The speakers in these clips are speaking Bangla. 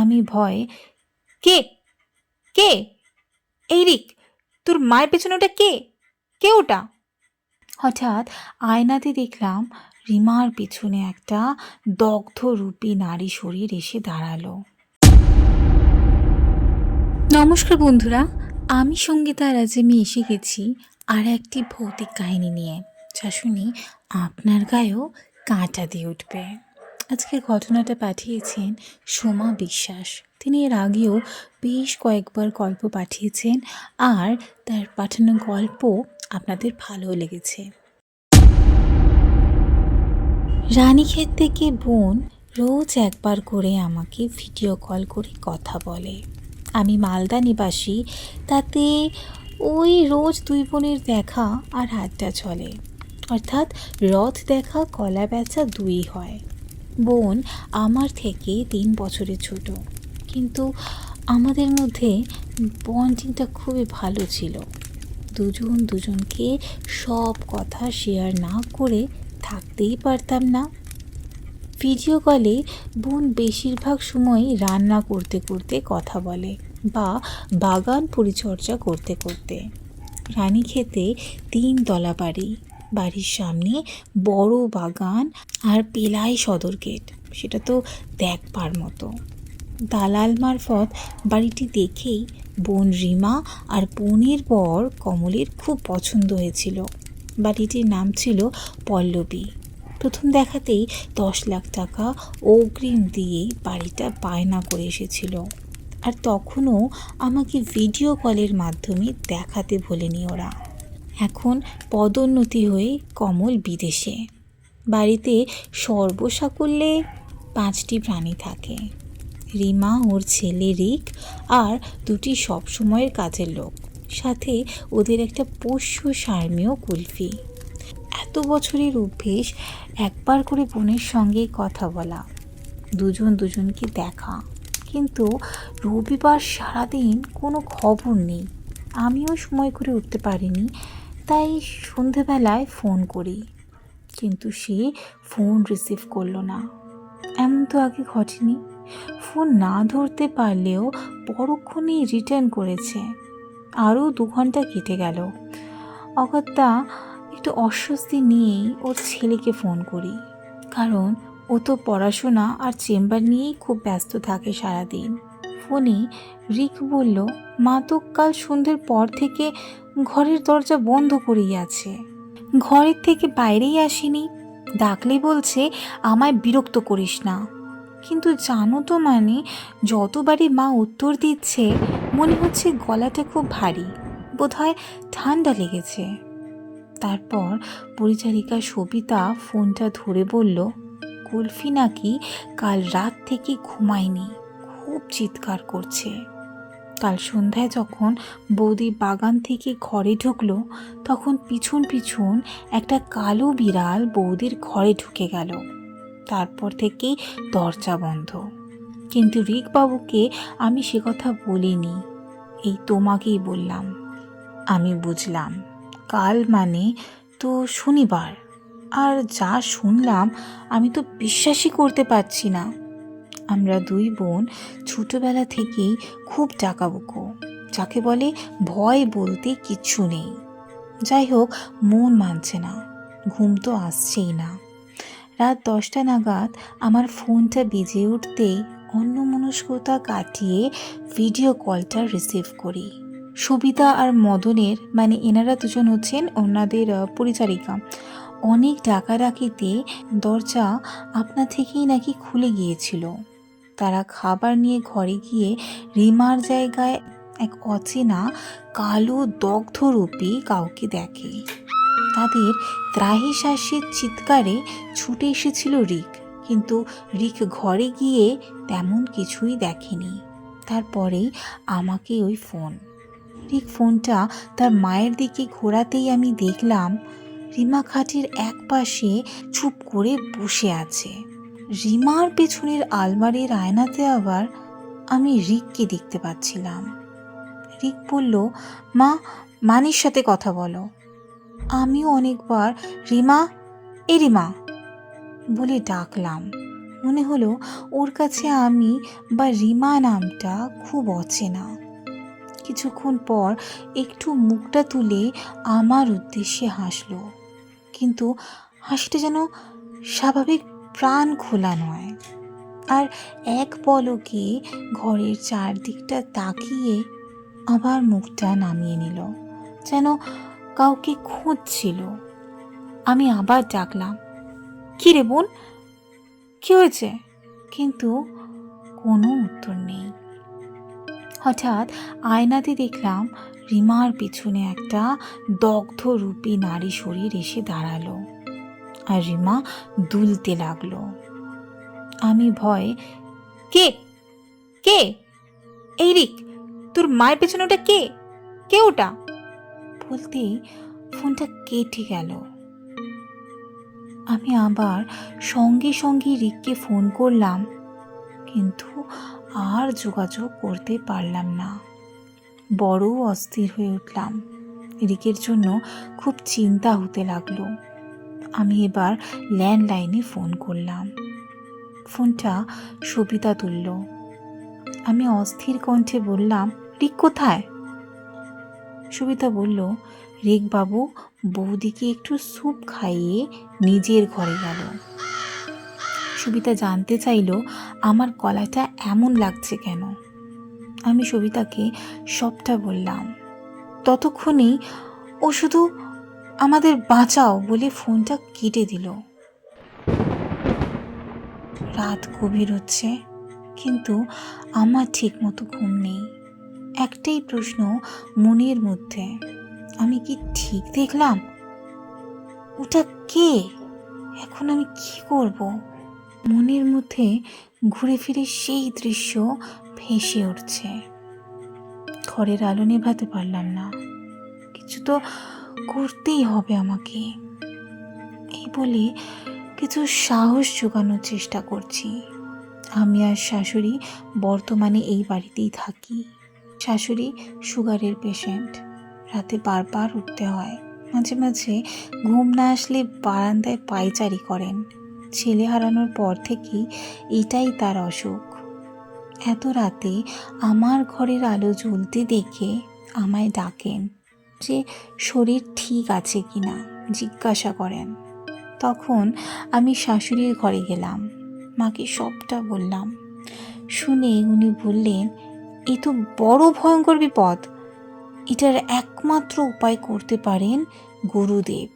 আমি ভয়ে, কে কে এই রিক, তোর মায়ের পেছনে ওটা কে? কে ওটা? হঠাৎ আয়নাতে দেখলাম রিমার পিছনে একটা দগ্ধরূপী নারী শরীর এসে দাঁড়ালো। নমস্কার বন্ধুরা, আমি সঙ্গীতা রাজেমি এসে গেছি আর একটি ভৌতিক কাহিনী নিয়ে, যা শুনি আপনার গায়েও কাঁটা দিয়ে উঠবে। আজকের ঘটনাটা পাঠিয়েছেন সোমা বিশ্বাস। তিনি এর আগেও বেশ কয়েকবার গল্প পাঠিয়েছেন আর তার পাঠানো গল্প আপনাদের ভালো লেগেছে। রানীক্ষেত থেকে বোন রোজ একবার করে আমাকে ভিডিও কল করে কথা বলে। আমি মালদা নিবাসী, তাতে ওই রোজ দুই বোনের দেখা আর আড্ডা চলে, অর্থাৎ রথ দেখা কলা বেচা দুই হয়। বোন আমার থেকে 3 বছরের ছোট, কিন্তু আমাদের মধ্যে বন্ডিংটা খুবই ভালো ছিল। দুজনকে সব কথা শেয়ার না করে থাকতেই পারতাম না। ভিডিও কলে বোন বেশিরভাগ সময় রান্না করতে করতে কথা বলে বা বাগান পরিচর্যা করতে করতে। রানীক্ষেতে 3 তলা বাড়ি, বাড়ির সামনে বড় বাগান আর পেলাই সদর গেট, সেটা তো দেখবার মতো। দালাল মারফত বাড়িটি দেখেই বোন রিমা আর বোনের বর কমলের খুব পছন্দ হয়েছিল। বাড়িটির নাম ছিল পল্লবী। প্রথম দেখাতেই 10 লাখ টাকা অগ্রিম দিয়েই বাড়িটা বায়না করে এসেছিল, আর তখনও আমাকে ভিডিও কলের মাধ্যমে দেখাতে ভোলেনি ওরা। এখন পদোন্নতি হয়ে কমল বিদেশে। বাড়িতে সর্বসাকুল্যে 5টি প্রাণী থাকে, রিমা, ওর ছেলে রিক আর 2টি সবসময়ের কাজের লোক, সাথে ওদের একটা পোষ্য সারমেয় কুলফি। এত বছরের অভ্যেস একবার করে বোনের সঙ্গে কথা বলা, দুজনকে দেখা, কিন্তু রবিবার সারাদিন কোনো খবর নেই। আমিও সময় করে উঠতে পারিনি, তাই সন্ধেবেলায় ফোন করি, কিন্তু সে ফোন রিসিভ করলো না। এমন তো আগে ঘটেনি। ফোন না ধরতে পারলেও পরক্ষণেই রিটার্ন করেছে। আরও 2 ঘন্টা কেটে গেল। অগত্যা একটু অস্বস্তি নিয়েই ওর ছেলেকে ফোন করি, কারণ ও তো পড়াশোনা আর চেম্বার নিয়েই খুব ব্যস্ত থাকে সারাদিন। ফোনে রিক বলল, মা তো কাল সন্ধ্যের পর থেকে ঘরের দরজা বন্ধ করেই আছে, ঘরের থেকে বাইরেই আসেনি। ডাকলে বলছে আমায় বিরক্ত করিস না। কিন্তু জানো তো, মানে যতবারই মা উত্তর দিচ্ছে মনে হচ্ছে গলাটা খুব ভারী, বোধহয় ঠান্ডা লেগেছে। তারপর পরিচারিকা সবিতা ফোনটা ধরে বলল, কুলফি নাকি কাল রাত থেকে ঘুমায়নি, খুব চিৎকার করছে। কাল সন্ধ্যায় যখন বৌদি বাগান থেকে ঘরে ঢুকলো, তখন পিছন পিছন একটা কালো বিড়াল বৌদির ঘরে ঢুকে গেল। তারপর থেকেই দরজা বন্ধ। কিন্তু রিক বাবুকে আমি সে কথা বলিনি, এই তোমাকেই বললাম। আমি বুঝলাম কাল মানে তো শনিবার, আর যা শুনলাম আমি তো বিশ্বাসই করতে পারছি না। আমরা 2 বোন ছোটবেলা থেকেই খুব ডাকাবুকো, যাকে বলে ভয় বলতে কিচ্ছু নেই। যাই হোক, মন মানছে না, ঘুম তো আসছেই না। রাত 10টা নাগাদ আমার ফোনটা বেজে উঠতেই অন্যমনস্কতা কাটিয়ে ভিডিও কলটা রিসিভ করি। সবিতা আর মদনের, মানে এনারা দুজন হচ্ছেন ওনাদের পরিচারিকা, অনেক ডাকাডাকিতে দরজা আপনা থেকেই নাকি খুলে গিয়েছিল। তারা খাবার নিয়ে ঘরে গিয়ে রিমার জায়গায় এক অচেনা কালো দগ্ধরূপী কাউকে দেখে। তাদের ত্রাহিশ্বাসের চিৎকারে ছুটে এসেছিল রিক, কিন্তু রিক ঘরে গিয়ে তেমন কিছুই দেখেনি। তারপরেই আমাকে ওই ফোন। রিক ফোনটা তার মায়ের দিকে ঘোরাতেই আমি দেখলাম রিমা খাটের এক পাশে চুপ করে বসে আছে। রিমার পেছনের আলমারির আয়নাতে আবার আমি রিককে দেখতে পাচ্ছিলাম। রিক বলল, মা, মানির সাথে কথা বলো। আমিও অনেকবার রিমা, এ রিমা বলে ডাকলাম। মনে হলো ওর কাছে আমি বা রিমা নামটা খুব অচেনা। কিছুক্ষণ পর একটু মুখটা তুলে আমার উদ্দেশ্যে হাসলো, কিন্তু হাসিটা যেন স্বাভাবিক প্রাণ খোলা নয়। আর এক পলকে ঘরের চারদিকটা তাকিয়ে আবার মুখটা নামিয়ে নিল, যেন কাউকে খুঁজছিল। আমি আবার ডাকলাম, কি রে বোন, কি হয়েছে? কিন্তু কোনো উত্তর নেই। হঠাৎ আয়নাতে দেখলাম রিমার পিছনে একটা দগ্ধরূপী নারী শরীর এসে দাঁড়ালো, আর রিমা দুলতে লাগলো। আমি ভয়ে, কে কে এই রিক, তোর মায়ের পেছনে ওটা কে? কে ওটা? বলতেই ফোনটা কেটে গেল। আমি আবার সঙ্গে সঙ্গে রিককে ফোন করলাম, কিন্তু আর যোগাযোগ করতে পারলাম না। বড় অস্থির হয়ে উঠলাম। রিকের জন্য খুব চিন্তা হতে লাগলো। আমি এবার ল্যান্ডলাইনে ফোন করলাম। ফোনটা সবিতা তুলল। আমি অস্থির কণ্ঠে বললাম, রিক কোথায়? সবিতা বলল, রিক বাবু বৌদিকে একটু স্যুপ খাইয়ে নিজের ঘরে গেল। সবিতা জানতে চাইল আমার গলাটা এমন লাগছে কেন। আমি সবিতাকে সবটা বললাম। ততক্ষণেই ও শুধু আমাদের বাঁচাও বলে ফোনটা কেটে দিল। রাত গভীর হচ্ছে, কিন্তু আমার ঠিক মতো ঘুম নেই। একটাই প্রশ্ন মনের মধ্যে, আমি কি ঠিক দেখলাম? ওটা কে? এখন আমি কি করব? মনের মধ্যে ঘুরে ফিরে সেই দৃশ্য ভেসে উঠছে। ঘরের আলো নেভাতে পারলাম না। কিছু তো করতেই হবে আমাকে। এই বলে কিছু সাহস জোগানোর চেষ্টা করছি। আমি আর শাশুড়ি বর্তমানে এই বাড়িতেই থাকি। শাশুড়ি সুগারের পেশেন্ট, রাতে বারবার উঠতে হয়। মাঝে মাঝে ঘুম না আসলে বারান্দায় পায়চারি করেন। ছেলে হারানোর পর থেকেই এটাই তার অসুখ। এত রাতে আমার ঘরের আলো জ্বলতে দেখে আমায় ডাকেন, যে শরীর ঠিক আছে কিনা জিজ্ঞাসা করেন। তখন আমি শাশুড়ির ঘরে গেলাম, মাকে সবটা বললাম। শুনে উনি বললেন, এ তো বড় ভয়ঙ্কর বিপদ। এটার একমাত্র উপায় করতে পারেন গুরুদেব।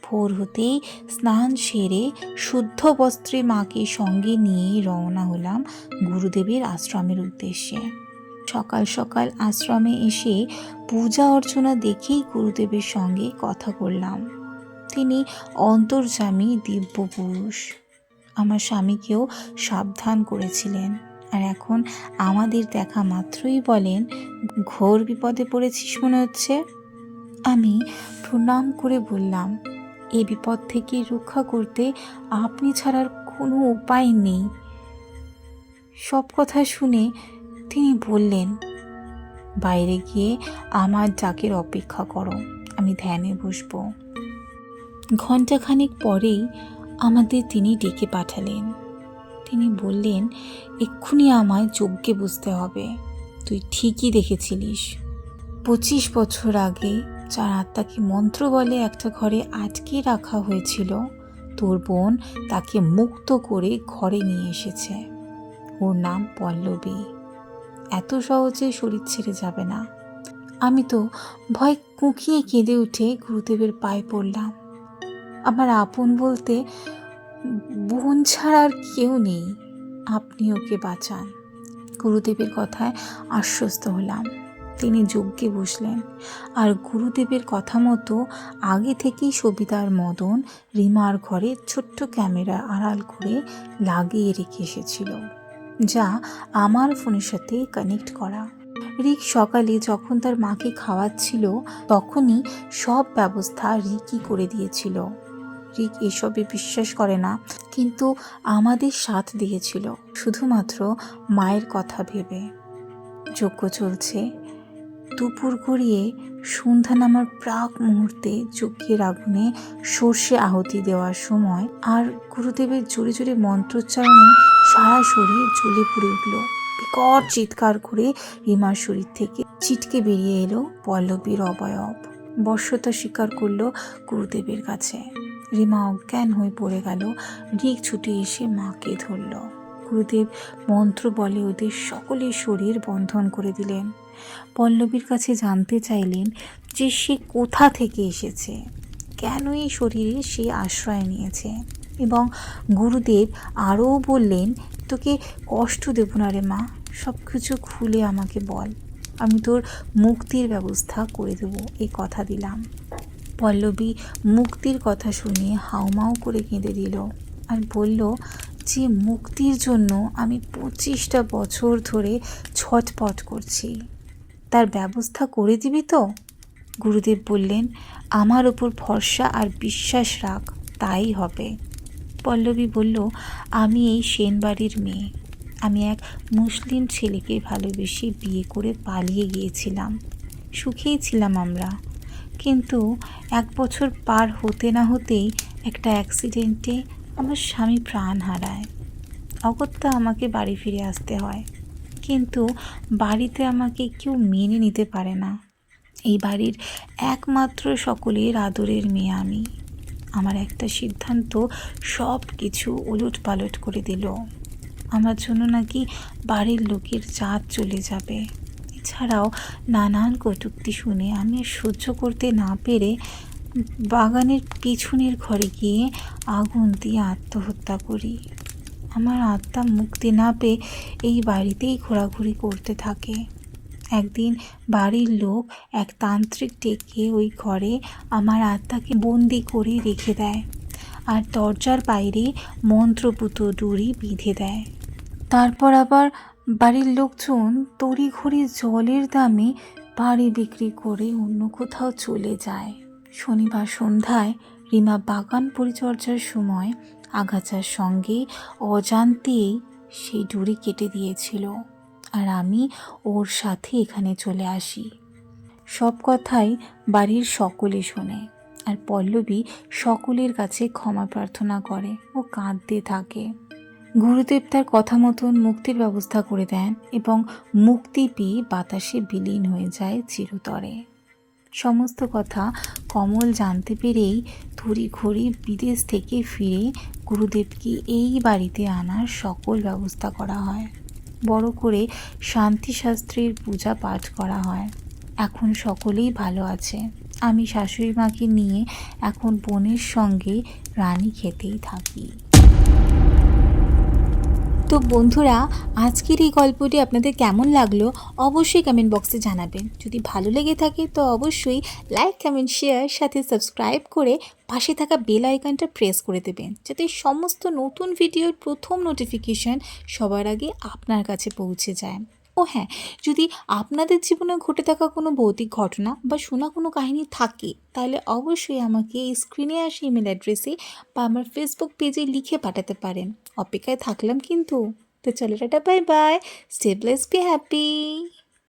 ভোর হতেই স্নান সেরে শুদ্ধ বস্ত্রে মাকে সঙ্গে নিয়ে রওনা হলাম গুরুদেবের আশ্রমের উদ্দেশ্যে। সকাল সকাল আশ্রমে এসে পূজা অর্চনা দেখেই গুরুদেবের সঙ্গে কথা বললাম। তিনি অন্তর্যামী দিব্য পুরুষ। আমার স্বামীকেও সাবধান করেছিলেন, আর এখন আমাদের দেখা মাত্রই বলেন, ঘোর বিপদে পড়েছিস মনে হচ্ছে। আমি প্রণাম করে বললাম, এই বিপদ থেকে রক্ষা করতে আপনি ছাড়ার কোনো উপায় নেই। সব কথা শুনে তিনি বললেন, বাইরে গিয়ে আমার ডাকের অপেক্ষা করো, আমি ধ্যানে বসবো। ঘণ্টাখানিক পরেই আমাদের তিনি ডেকে পাঠালেন। তিনি বললেন, এক্ষুনি আমায় যজ্ঞে বুঝতে হবে। তুই ঠিকই দেখেছিলিস। 25 বছর আগে যার আত্মাকে মন্ত্র বলে একটা ঘরে আটকে রাখা হয়েছিল, তোর বোন তাকে মুক্ত করে ঘরে নিয়ে এসেছে। ওর নাম পল্লবী। এত সহজে শরীর ছেড়ে যাবে না। আমি তো ভয় কুঁকিয়ে কেঁদে উঠে গুরুদেবের পায়ে পড়লাম। আমার আপন বলতে বোন ছাড়া আর কেউ নেই, আপনি ওকে বাঁচান। গুরুদেবের কথায় আশ্বস্ত হলাম। তিনি যজ্ঞে বসলেন, আর গুরুদেবের কথা মতো আগে থেকেই সবিতার মদন রিমার ঘরে ছোট্ট ক্যামেরা আড়াল করে লাগিয়ে রেখে এসেছিল, যা আমার ফোনের সাথে কানেক্ট করা। রিক সকালে যখন তার মাকে খাওয়াচ্ছিল, তখনই সব ব্যবস্থা রিকই করে দিয়েছিল। রিক এসবে বিশ্বাস করে না, কিন্তু আমাদের সাথ দিয়েছিল শুধুমাত্র মায়ের কথা ভেবে। যজ্ঞ চলছে, দুপুর গড়িয়ে সন্ধ্যা নামার প্রাক মুহূর্তে চোখের আগুনে সর্ষে আহুতি দেওয়ার সময় আর গুরুদেবের জোরে জোরে মন্ত্রোচ্চারণে সারা শরীর জ্বলে পুড়ে উঠল। বিকট চিৎকার করে রিমার শরীর থেকে ছিটকে বেরিয়ে এলো পল্লবীর অবয়ব। বশ্যতা স্বীকার করলো গুরুদেবের কাছে। রিমা অজ্ঞান হয়ে পড়ে গেল। রিক ছুটে এসে মাকে ধরল। গুরুদেব মন্ত্র বলে ওদের সকলের শরীর বন্ধন করে দিলেন। পল্লবীর কাছে জানতে চাইলেন যে সে কোথা থেকে এসেছে, কেন এই শরীরে সে আশ্রয় নিয়েছে, এবং গুরুদেব আরও বললেন, তোকে কষ্ট দেব না রে মা, সব কিছু খুলে আমাকে বল, আমি তোর মুক্তির ব্যবস্থা করে দেবো, এই কথা দিলাম। পল্লবী মুক্তির কথা শুনে হাউমাউ করে কেঁদে দিল আর বলল যে মুক্তির জন্য আমি 25টা বছর ধরে ছটপট করছি, তার ব্যবস্থা করে দিবি তো? গুরুদেব বললেন, আমার ওপর ভরসা আর বিশ্বাস রাখ, তাই হবে। পল্লবী বলল, আমি এই সেন বাড়ির মেয়ে, আমি এক মুসলিম ছেলেকে ভালোবেসে বিয়ে করে পালিয়ে গিয়েছিলাম। সুখেই ছিলাম আমরা, কিন্তু 1 বছর পার হতে না হতেই একটা অ্যাক্সিডেন্টে আমার স্বামী প্রাণ হারায়। অগত্যা আমাকে বাড়ি ফিরে আসতে হয়, কিন্তু বাড়িতে আমাকে কেউ মেনে নিতে পারে না। এই বাড়ির একমাত্র সকলের আদরের মেয়ে আমি। আমার একটা সিদ্ধান্ত সব কিছু ওলটপালট করে দিল। আমার জন্য নাকি বাড়ির লোকের জাত চলে যাবে। এছাড়াও নানান কটূক্তি শুনে আমি সহ্য করতে না পেরে বাগানের পিছনের ঘরে গিয়ে আগুন দিয়ে আত্মহত্যা করি। আমার আত্মা মুক্তি না পেয়ে এই বাড়িতেই ঘোরাঘুরি করতে থাকে। একদিন বাড়ির লোক এক তান্ত্রিক ডেকে ওই ঘরে আমার আত্মাকে বন্দি করে রেখে দেয় আর দরজার বাইরে মন্ত্রপুত দড়ি বেঁধে দেয়। তারপর আবার বাড়ির লোকজন তড়িঘড়ি জলের দামে বাড়ি বিক্রি করে অন্য কোথাও চলে যায়। শনিবার সন্ধ্যায় রিমা বাগান পরিচর্যার সময় আগাছার সঙ্গে অজান্তেই সেই দড়ি কেটে দিয়েছিল, আর আমি ওর সাথে এখানে চলে আসি। সব কথাই বাড়ির সকলে শোনে, আর পল্লবী সকলের কাছে ক্ষমা প্রার্থনা করে ও কাঁদতে থাকে। গুরুদেব তার কথা মতন মুক্তির ব্যবস্থা করে দেন এবং মুক্তি পেয়ে বাতাসে বিলীন হয়ে যায় চিরতরে। সমস্ত কথা কমল জানতে পেরেই তড়িঘড়ি বিদেশ থেকে ফিরে গুরুদেবকে এই বাড়িতে আনার সকল ব্যবস্থা করা হয়। বড় করে শান্তিশাস্ত্রের পূজা পাঠ করা হয়। এখন সকলেই ভালো আছে। আমি শাশুড়ি মাকে নিয়ে এখন বোনের সঙ্গে রানী খেতেই থাকি। তো বন্ধুরা, আজকের এই গল্পটি আপনাদের কেমন লাগলো অবশ্যই কমেন্ট বক্সে জানাবেন। যদি ভালো লেগে থাকে তো অবশ্যই লাইক, কমেন্ট, শেয়ার, সাথে সাবস্ক্রাইব করে পাশে থাকা বেল আইকনটা প্রেস করে দেবেন, যাতে সমস্ত নতুন ভিডিওর প্রথম নোটিফিকেশান সবার আগে আপনার কাছে পৌঁছে যায়। ও হ্যাঁ, যদি আপনাদের জীবনে ঘটে থাকা কোনো ভৌতিক ঘটনা বা শোনা কোনো কাহিনী থাকে, তাহলে অবশ্যই আমাকে এই স্ক্রিনে আসা ইমেল অ্যাড্রেসে বা আমার ফেসবুক পেজে লিখে পাঠাতে পারেন। অপেক্ষায় থাকলাম কিন্তু। তো চলো tata, bye bye, stay blessed, be happy.